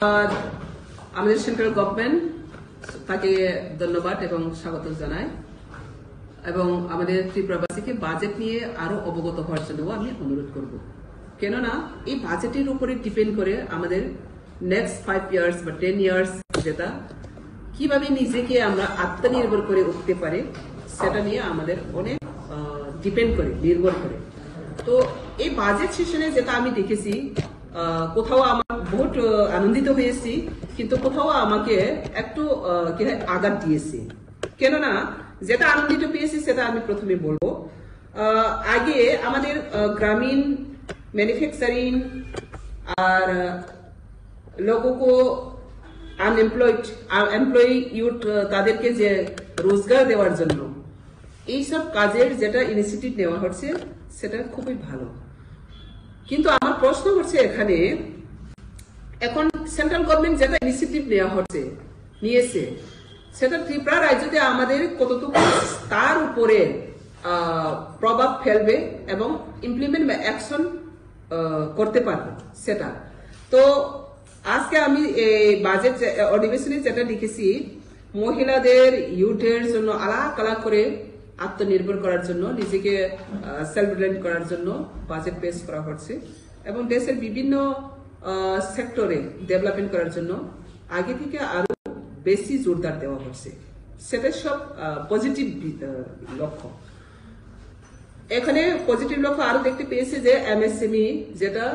আর আমাদের central government তাকে ধন্যবাদ এবং স্বাগত জানাই এবং আমাদের ত্রিপুরাবাসীকে বাজেট নিয়ে আরো অবগত হওয়ার জন্য আমি অনুরোধ করব। কেননা এই বাজেটের উপরে ডিপেন্ড করে আমাদের নেক্সট 5 ইয়ার্স বা 10 ইয়ার্স যেটা কিভাবে নিজেকে আমরা আত্মনির্ভর করে উঠতে পারে সেটা নিয়ে আমাদের অনেক ডিপেন্ড করে, নির্ভর করে। তো এই বাজেট সেশনে যেটা আমি দেখেছি, কোথাও আমার বহুত আনন্দিত হয়েছি, কিন্তু কোথাও আমাকে একটু আঘাত দিয়েছে। কেননা যেটা আনন্দিত পেয়েছি সেটা আমি প্রথমে বলবো। আগে আমাদের গ্রামীণ ম্যানুফ্যাকচারিং আর लोगों को এমপ্লয়ি ইউথ তাদেরকে যে রোজগার দেওয়ার জন্য এইসব কাজের যেটা ইনিশিয়েটিভ নেওয়া হচ্ছে সেটা খুবই ভালো। কিন্তু আমার প্রশ্ন হচ্ছে এখানে, এখন সেন্ট্রাল গভর্নমেন্ট যেটা ইনিশিয়েটিভ নিয়েছে সেটা ত্রিপুরা রাজ্যতে আমাদের কতটুকু তার উপরে প্রভাব ফেলবে এবং ইমপ্লিমেন্ট বা অ্যাকশন করতে পারবে সেটা। তো আজকে আমি এই বাজেট অধিবেশনে যেটা লিখেছি, মহিলাদের ইউথের জন্য আলাদা করে আত্মনির্ভর করার জন্য, নিজেকে সেলফ রিলায়েন্ট করার জন্য বাজেট পেশ করা হচ্ছে এবং দেশের বিভিন্ন সেক্টরে ডেভেলপমেন্ট করার জন্য আগে থেকে আরো বেশি জোরদার দেওয়া হচ্ছে। সেটা সব পজিটিভ লক্ষ্য। এখানে পজিটিভ লক্ষ্য আরো দেখতে পেয়েছে যে এমএসএমই যেটা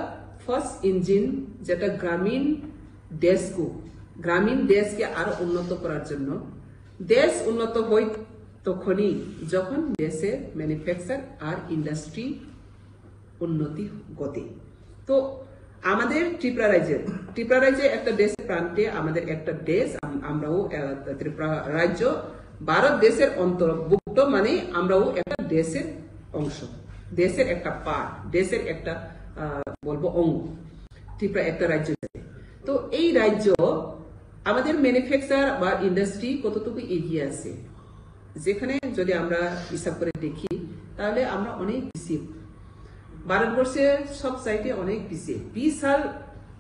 ফার্স্ট ইঞ্জিন, যেটা গ্রামীণ দেশকে আরো উন্নত করার জন্য। দেশ উন্নত হয় তখনই যখন দেশের ম্যানুফ্যাকচার আর ইন্ডাস্ট্রি উন্নতি ঘটে। তো আমাদের ত্রিপুরা রাজ্যে একটা দেশের প্রান্তে আমাদের একটা দেশ, আমরাও ত্রিপুরা রাজ্য ভারত দেশের অন্তর্ভুক্ত, মানে আমরাও একটা দেশের অংশ, দেশের একটা পার্ট, দেশের একটা বলবো অঙ্গ। ত্রিপুরা একটা রাজ্য। তো এই রাজ্য আমাদের ম্যানুফ্যাকচার বা ইন্ডাস্ট্রি কতটুকু এগিয়ে আছে, যেখানে যদি আমরা হিসাব করে দেখি তাহলে আমরা অনেক পিছিয়ে। ভারতবর্ষের সব সাইডে অনেক পিছিয়ে। 20 সাল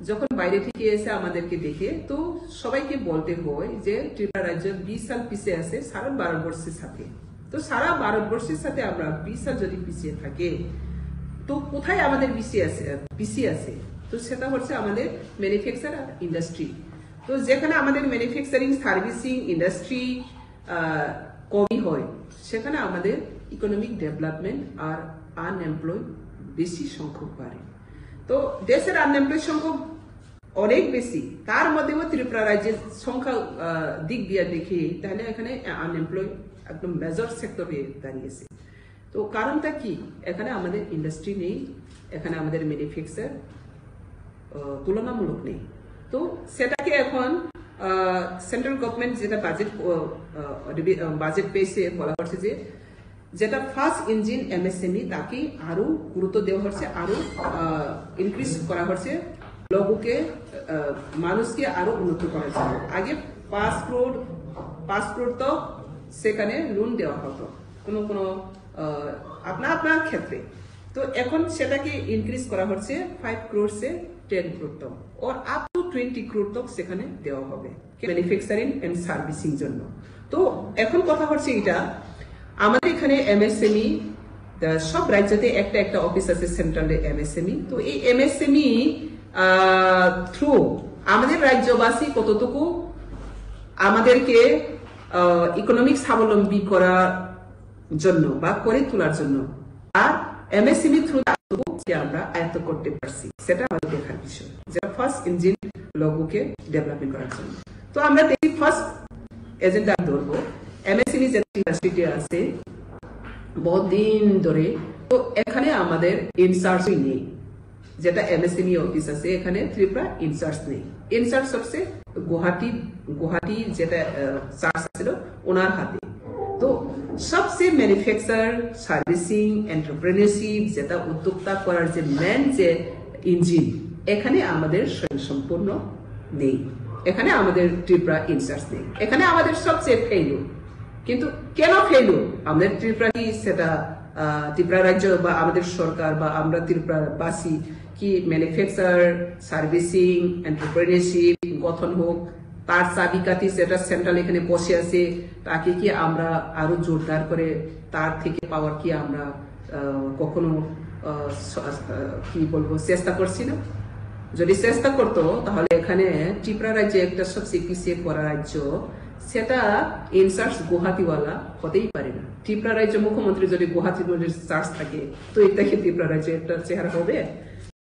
যখন বাইরে থেকে এসে আমাদেরকে দেখে, তো সবাইকে বলতে হয় যে ত্রিপুরা রাজ্য 20 সাল পিছিয়ে আছে সারা ভারতবর্ষের সাথে। তো সারা ভারতবর্ষের সাথে আমরা 20 সাল যদি পিছিয়ে থাকে, তো কোথায় আমাদের পিছিয়ে আছে? তো সেটা হচ্ছে আমাদের ম্যানুফ্যাকচার আর ইন্ডাস্ট্রি। তো যেখানে আমাদের ম্যানুফ্যাকচারিং, সার্ভিসিং, ইন্ডাস্ট্রি কমই হয়, সেখানে আমাদের ইকোনমিক ডেভেলপমেন্ট আর আনএমপ্লয় বেশি সংখ্যক বাড়ে। তো দেশের আনএমপ্লয় সংখ্যক অনেক বেশি, তার মধ্যেও ত্রিপুরা রাজ্যের সংখ্যা দিক দিয়ে দেখি তাহলে এখানে আনএমপ্লয় একদম মেজর সেক্টরে দাঁড়িয়েছে। তো কারণটা কি? এখানে আমাদের ইন্ডাস্ট্রি নেই, এখানে আমাদের ম্যানুফ্যাকচার তুলনামূলক নেই। তো সেটাকে এখন সেন্ট্রাল গভর্নমেন্ট যেটা বাজেট পেশে বলা হচ্ছে যে যেটা ফার্স্ট ইঞ্জিন এমএসএমই, তাকে আরো গুরুত্ব দেওয়া হচ্ছে, আরো ইনক্রিজ করা হচ্ছে, মানুষকে আরো উন্নত করার জন্য। আগে 5 crore তো সেখানে লোন দেওয়া হতো কোনো আপনার ক্ষেত্রে। তো এখন সেটাকে ইনক্রিজ করা হচ্ছে 5 crore से 10 crore তক, और আপ টু 20 crore তক সেখানে দেওয়া হবে ম্যানুফ্যাকচারিং এন্ড সার্ভিসিং জন্য। তো এখন কথা হচ্ছে এটা, আমাদের এখানে এমএসএমই সব রাজ্যতে একটা অফিস আছে, সেন্ট্রালে এমএসএমই। তো এই এমএসএমই থ্রু আমাদের রাজ্যবাসী কতটুকু আমাদেরকে ইকোনমিক স্বাবলম্বী করার জন্য বা করে তোলার জন্য, আর এমএসএমই থ্রু আমরা আয়ত্ত করতে পারছি, সেটা আমাদের দেখার বিষয়। যেটা ফার্স্ট ইঞ্জিন লোগোকে ডেভেলপমেন্ট করার জন্য। তো আমরা দেখি ফার্স্ট এজেন্ডা ধরবো এমএসএমই যেটা ইন্ডাস্ট্রিতে আছে বহুত দিন ধরে। তো এখানে আমাদের ইনচার্জই নেই, যেটা এমএসএমই অফিস আছে এখানে ত্রিপুরা ইনচার্জ নেই। ইনচার্জ হচ্ছে গুয়াহাটি যেটা চার্জ ছিল ওনার হাতে। তো সবচেয়ে ম্যানুফ্যাকচার, সার্ভিসিং, এন্টারপ্রেনারশিপ যেটা উদ্যোক্তা করার যে মেন যে ইঞ্জিন, এখানে আমাদের সম্পূর্ণ নেই। এখানে আমাদের ত্রিপুরা ইনচার্জ নেই, এখানে আমাদের সবচেয়ে ফেইলুর। কিন্তু কেন ফেইলুর? আমাদের ত্রিপুরা কি সেটা ত্রিপুরা রাজ্য বা আমাদের সরকার বা আমরা ত্রিপুরাবাসী কি ম্যানুফ্যাকচার, সার্ভিসিং, এন্টারপ্রেনারশিপ গঠন হোক, তার চাবিকাঠি সেটা সেন্ট্রাল এখানে বসে আছে, তাকে কি আমরা আরো জোরদার করে তার থেকে পাওয়ার কি আমরা কখনো কি বলবো চেষ্টা করছি না? যদি চেষ্টা করতো তাহলে এখানে ত্রিপুরা রাজ্যে একটা সবচেয়ে পিছিয়ে পড়া রাজ্য, সেটা ইনচার্জ গুয়াহাটিওয়ালা হতেই পারে না। ত্রিপুরা রাজ্য মুখ্যমন্ত্রী যদি গুয়াহাটি চার্জ থাকে, তো এটা কি ত্রিপুরা রাজ্যে একটা চেহারা হবে?